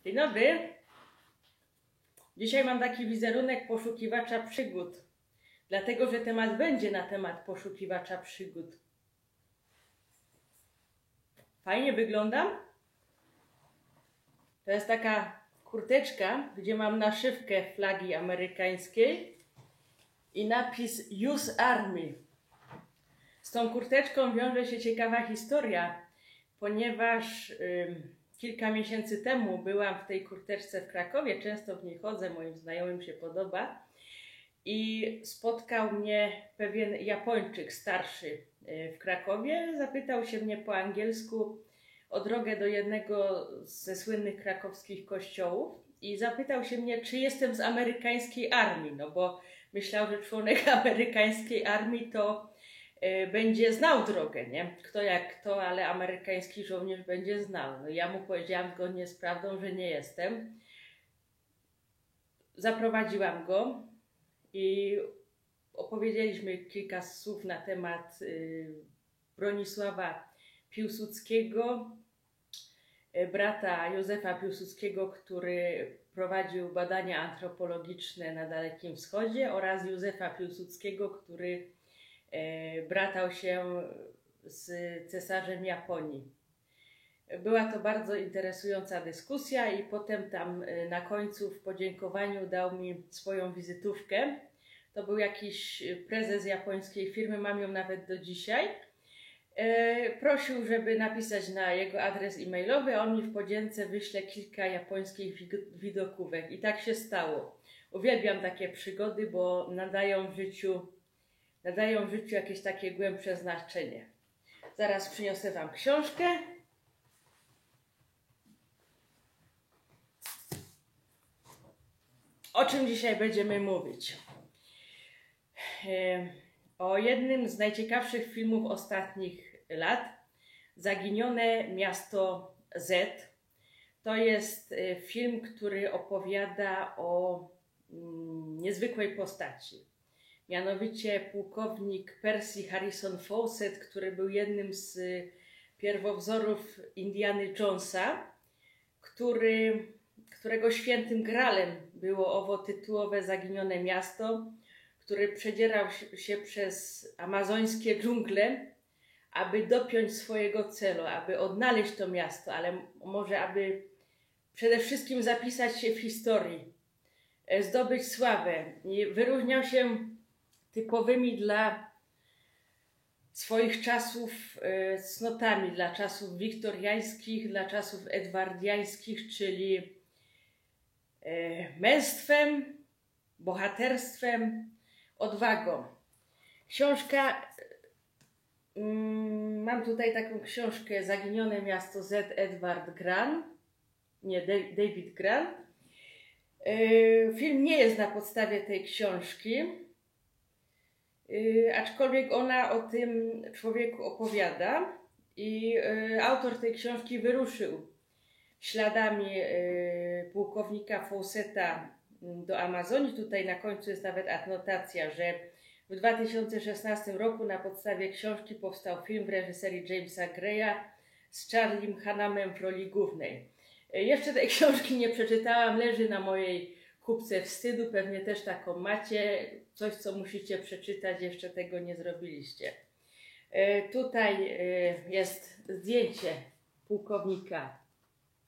Dzień dobry. Dzisiaj mam taki wizerunek poszukiwacza przygód, dlatego że temat będzie na temat poszukiwacza przygód. Fajnie wyglądam? To jest taka kurteczka, gdzie mam naszywkę flagi amerykańskiej i napis US Army. Z tą kurteczką wiąże się ciekawa historia, ponieważ kilka miesięcy temu byłam w tej kurteczce w Krakowie, często w niej chodzę, moim znajomym się podoba, i spotkał mnie pewien Japończyk starszy w Krakowie. Zapytał się mnie po angielsku o drogę do jednego ze słynnych krakowskich kościołów i zapytał się mnie, czy jestem z amerykańskiej armii, no bo myślał, że członek amerykańskiej armii to będzie znał drogę, nie? Kto jak kto, ale amerykański żołnierz będzie znał. No ja mu powiedziałam zgodnie z prawdą, że nie jestem. Zaprowadziłam go i opowiedzieliśmy kilka słów na temat Bronisława Piłsudskiego, brata Józefa Piłsudskiego, który prowadził badania antropologiczne na Dalekim Wschodzie, oraz Józefa Piłsudskiego, który bratał się z cesarzem Japonii. Była to bardzo interesująca dyskusja i potem tam na końcu w podziękowaniu dał mi swoją wizytówkę. To był jakiś prezes japońskiej firmy, mam ją nawet do dzisiaj. Prosił, żeby napisać na jego adres e-mailowy, a on mi w podzięce wyśle kilka japońskich widokówek. I tak się stało. Uwielbiam takie przygody, bo nadają w życiu jakieś takie głębsze znaczenie. Zaraz przyniosę Wam książkę. O czym dzisiaj będziemy mówić? O jednym z najciekawszych filmów ostatnich lat, Zaginione miasto Z. To jest film, który opowiada o niezwykłej postaci. Mianowicie pułkownik Percy Harrison Fawcett, który był jednym z pierwowzorów Indiany Jonesa, którego świętym gralem było owo tytułowe Zaginione miasto, który przedzierał się przez amazońskie dżungle, aby dopiąć swojego celu, aby odnaleźć to miasto, ale może aby przede wszystkim zapisać się w historii, zdobyć sławę. I wyróżniał się typowymi dla swoich czasów cnotami, dla czasów wiktoriańskich, dla czasów edwardiańskich, czyli męstwem, bohaterstwem, odwagą. Książka, mam tutaj taką książkę Zaginione miasto Z. David Grant. Film nie jest na podstawie tej książki, aczkolwiek ona o tym człowieku opowiada i autor tej książki wyruszył śladami pułkownika Fawcetta do Amazonii. Tutaj na końcu jest nawet adnotacja, że w 2016 roku na podstawie książki powstał film w reżyserii Jamesa Greya z Charliem Hunnamem w roli głównej. Jeszcze tej książki nie przeczytałam, leży na mojej kubce wstydu, pewnie też taką macie, coś co musicie przeczytać, jeszcze tego nie zrobiliście. Tutaj jest zdjęcie pułkownika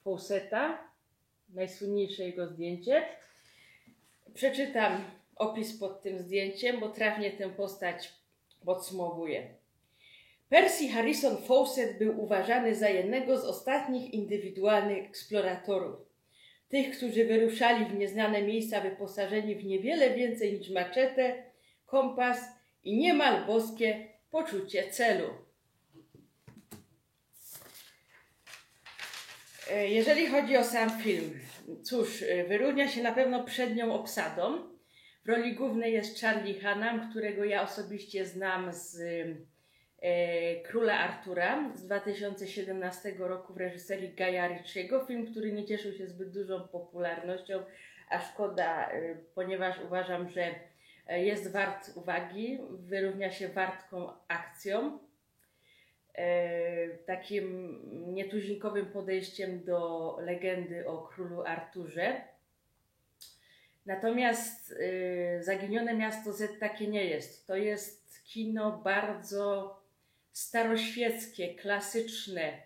Fawcetta, najsłynniejsze jego zdjęcie. Przeczytam opis pod tym zdjęciem, bo trafnie tę postać podsumowuje. Percy Harrison Fawcett był uważany za jednego z ostatnich indywidualnych eksploratorów. Tych, którzy wyruszali w nieznane miejsca wyposażeni w niewiele więcej niż maczetę, kompas i niemal boskie poczucie celu. Jeżeli chodzi o sam film, cóż, wyróżnia się na pewno przednią obsadą. W roli głównej jest Charlie Hunnam, którego ja osobiście znam z Króla Artura z 2017 roku w reżyserii Guya Ritchiego. Film, który nie cieszył się zbyt dużą popularnością, a szkoda, ponieważ uważam, że jest wart uwagi, wyróżnia się wartką akcją. takim nietuzinkowym podejściem do legendy o królu Arturze. Natomiast Zaginione Miasto Z takie nie jest. To jest kino bardzo staroświeckie, klasyczne.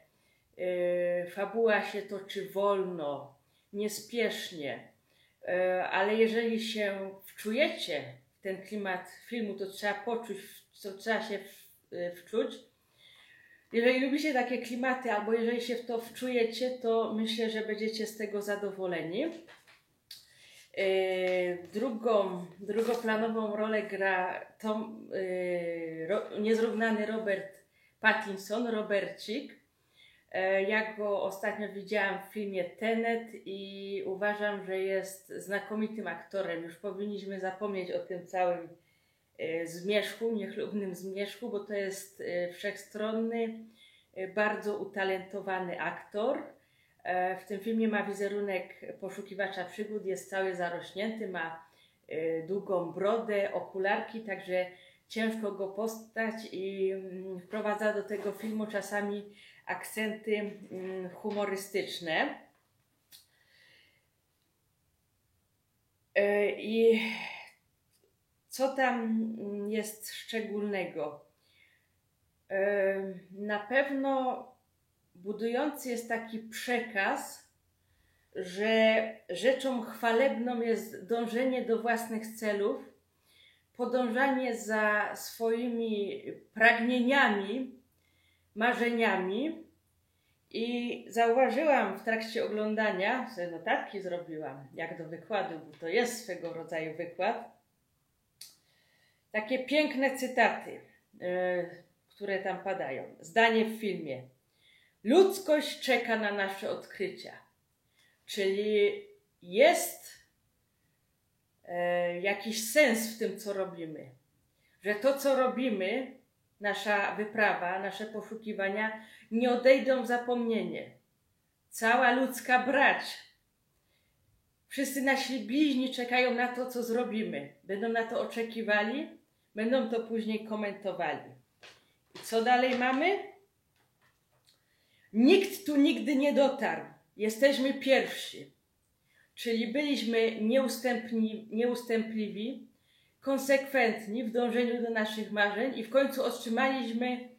Fabuła się toczy wolno, niespiesznie, ale jeżeli się wczujecie w ten klimat filmu, to trzeba poczuć, to trzeba się wczuć. Jeżeli lubicie takie klimaty, albo jeżeli się w to wczujecie, to myślę, że będziecie z tego zadowoleni. Drugoplanową rolę gra niezrównany Robert Pattinson, Robercik. Ja go ostatnio widziałam w filmie Tenet i uważam, że jest znakomitym aktorem. Już powinniśmy zapomnieć o tym całym zmierzchu, niechlubnym zmierzchu, bo to jest wszechstronny, bardzo utalentowany aktor. W tym filmie ma wizerunek poszukiwacza przygód, jest cały zarośnięty, ma długą brodę, okularki, także ciężko go poznać i wprowadza do tego filmu czasami akcenty humorystyczne. I co tam jest szczególnego? Na pewno budujący jest taki przekaz, że rzeczą chwalebną jest dążenie do własnych celów, podążanie za swoimi pragnieniami, marzeniami. I zauważyłam w trakcie oglądania, sobie notatki zrobiłam, jak do wykładu, bo to jest swego rodzaju wykład, takie piękne cytaty, które tam padają. Zdanie w filmie. Ludzkość czeka na nasze odkrycia. Czyli jest jakiś sens w tym, co robimy. Że to, co robimy, nasza wyprawa, nasze poszukiwania nie odejdą w zapomnienie. Cała ludzka brać. Wszyscy nasi bliźni czekają na to, co zrobimy. Będą na to oczekiwali, będą to później komentowali. I co dalej mamy? Nikt tu nigdy nie dotarł. Jesteśmy pierwsi. Czyli byliśmy nieustępliwi, konsekwentni w dążeniu do naszych marzeń i w końcu otrzymaliśmy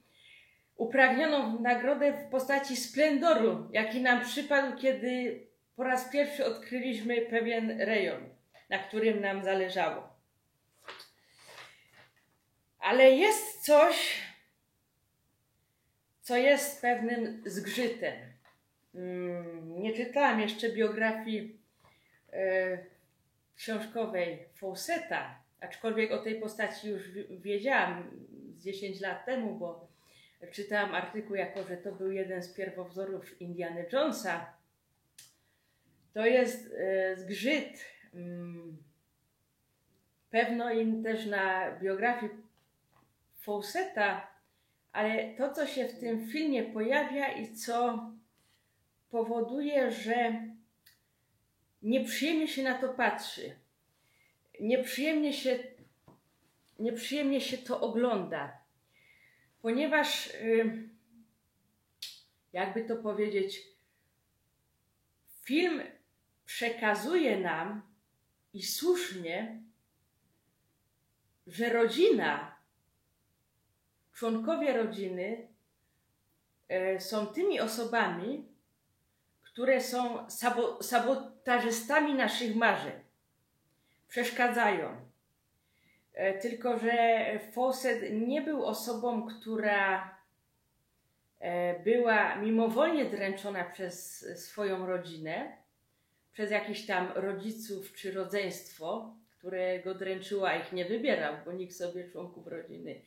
upragnioną nagrodę w postaci splendoru, jaki nam przypadł, kiedy po raz pierwszy odkryliśmy pewien rejon, na którym nam zależało. Ale jest coś, co jest pewnym zgrzytem. Nie czytałam jeszcze biografii książkowej Fawcetta, aczkolwiek o tej postaci już wiedziałam z 10 lat temu, bo czytałam artykuł, jako że to był jeden z pierwowzorów Indiana Jonesa. To jest zgrzyt pewno i też na biografii Fawcetta, ale to, co się w tym filmie pojawia i co powoduje, że nieprzyjemnie się na to patrzy, nieprzyjemnie się to ogląda, ponieważ, jakby to powiedzieć, film przekazuje nam i słusznie, że rodzina, członkowie rodziny są tymi osobami, które są sabotażystami naszych marzeń. Przeszkadzają. Tylko że Fawcett nie był osobą, która była mimowolnie dręczona przez swoją rodzinę, przez jakichś tam rodziców czy rodzeństwo, które go dręczyło, a ich nie wybierał, bo nikt sobie członków rodziny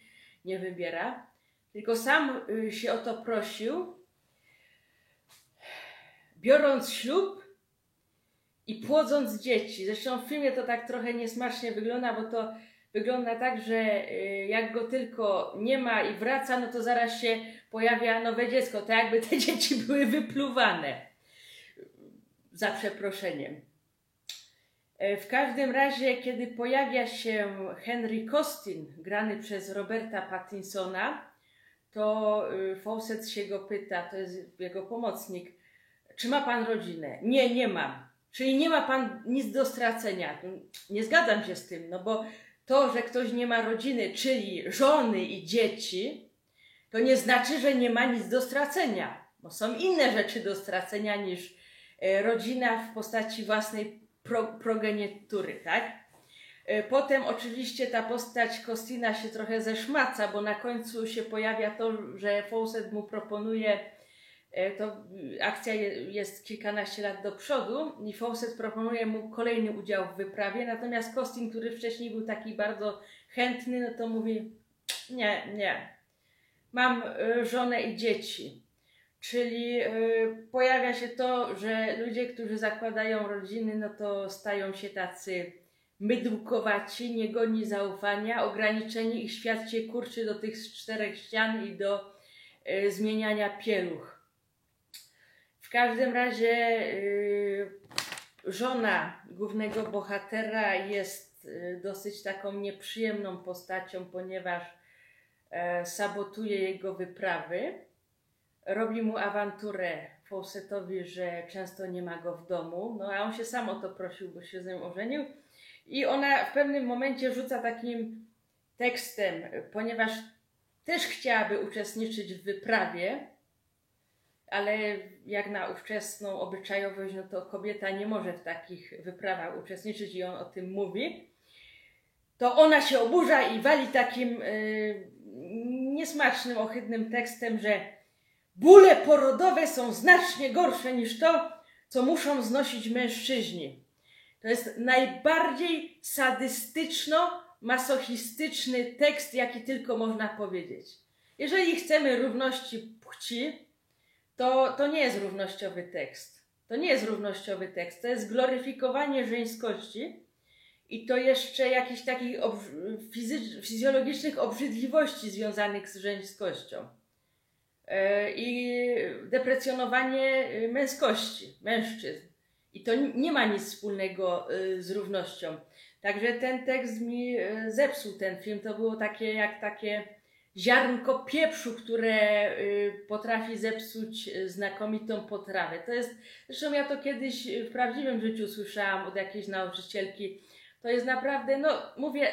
nie wybiera, tylko sam się o to prosił, biorąc ślub i płodząc dzieci. Zresztą w filmie to tak trochę niesmacznie wygląda, bo to wygląda tak, że jak go tylko nie ma i wraca, no to zaraz się pojawia nowe dziecko. To jakby te dzieci były wypluwane. Za przeproszeniem. W każdym razie, kiedy pojawia się Henry Costin, grany przez Roberta Pattinsona, to Fawcett się go pyta, to jest jego pomocnik, czy ma pan rodzinę? Nie, nie mam. Czyli nie ma pan nic do stracenia. Nie zgadzam się z tym, no bo to, że ktoś nie ma rodziny, czyli żony i dzieci, to nie znaczy, że nie ma nic do stracenia. Bo są inne rzeczy do stracenia niż rodzina w postaci własnej progenitury, tak? Potem oczywiście ta postać Costina się trochę zeszmaca, bo na końcu się pojawia to, że Fawcett mu proponuje, to akcja jest kilkanaście lat do przodu i Fawcett proponuje mu kolejny udział w wyprawie, natomiast Costin, który wcześniej był taki bardzo chętny, no to mówi nie, nie, mam żonę i dzieci. Czyli pojawia się to, że ludzie, którzy zakładają rodziny, no to stają się tacy mydłkowaci, niegodni zaufania, ograniczeni, ich świat się kurczy do tych 4 ścian i do zmieniania pieluch. W każdym razie żona głównego bohatera jest dosyć taką nieprzyjemną postacią, ponieważ sabotuje jego wyprawy. Robi mu awanturę Fawcettowi, że często nie ma go w domu, no a on się sam o to prosił, bo się z nią ożenił. I ona w pewnym momencie rzuca takim tekstem, ponieważ też chciałaby uczestniczyć w wyprawie, ale jak na ówczesną obyczajowość, no to kobieta nie może w takich wyprawach uczestniczyć i on o tym mówi. To ona się oburza i wali takim niesmacznym, ohydnym tekstem, że bóle porodowe są znacznie gorsze niż to, co muszą znosić mężczyźni. To jest najbardziej sadystyczno-masochistyczny tekst, jaki tylko można powiedzieć. Jeżeli chcemy równości płci, to nie jest równościowy tekst. To nie jest równościowy tekst. To jest gloryfikowanie żeńskości i to jeszcze jakichś takich fizjologicznych obrzydliwości związanych z żeńskością. I deprecjonowanie męskości, mężczyzn. I to nie ma nic wspólnego z równością. Także ten tekst mi zepsuł ten film. To było takie ziarnko pieprzu, które potrafi zepsuć znakomitą potrawę. To jest, zresztą ja to kiedyś w prawdziwym życiu słyszałam od jakiejś nauczycielki. To jest naprawdę, no mówię,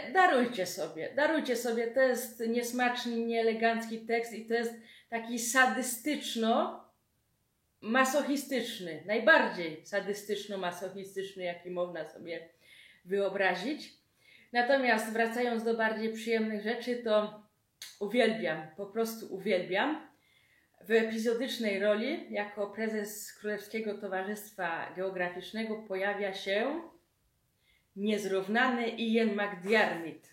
darujcie sobie, to jest niesmaczny, nieelegancki tekst i to jest taki sadystyczno-masochistyczny, najbardziej sadystyczno-masochistyczny, jaki można sobie wyobrazić. Natomiast wracając do bardziej przyjemnych rzeczy, to uwielbiam, po prostu uwielbiam. W epizodycznej roli jako prezes Królewskiego Towarzystwa Geograficznego pojawia się niezrównany Ian McDiarmid.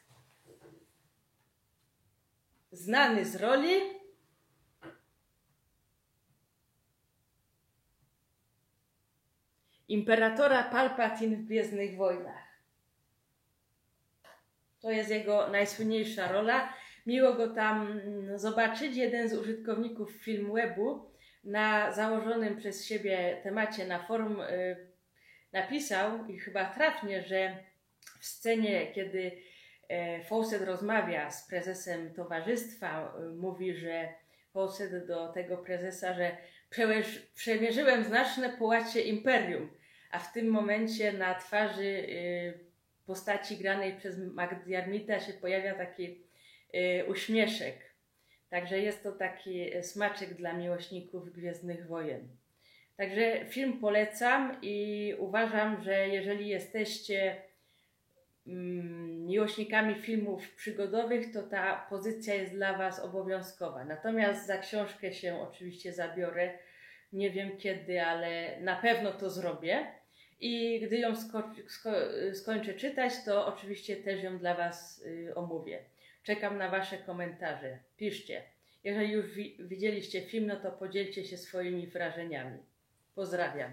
Znany z roli Imperatora Palpatine w Gwiezdnych Wojnach. To jest jego najsłynniejsza rola. Miło go tam zobaczyć. Jeden z użytkowników Filmwebu na założonym przez siebie temacie na forum napisał, i chyba trafnie, że w scenie, kiedy Fawcett rozmawia z prezesem towarzystwa, mówi, że Fawcett do tego prezesa, że przemierzyłem znaczne połacie imperium, a w tym momencie na twarzy postaci granej przez McDiarmida się pojawia taki uśmieszek. Także jest to taki smaczek dla miłośników Gwiezdnych Wojen. Także film polecam i uważam, że jeżeli jesteście miłośnikami filmów przygodowych, to ta pozycja jest dla Was obowiązkowa. Natomiast za książkę się oczywiście zabiorę. Nie wiem kiedy, ale na pewno to zrobię. I gdy ją skończę czytać, to oczywiście też ją dla Was omówię. Czekam na Wasze komentarze. Piszcie. Jeżeli już widzieliście film, no to podzielcie się swoimi wrażeniami. Pozdrawiam.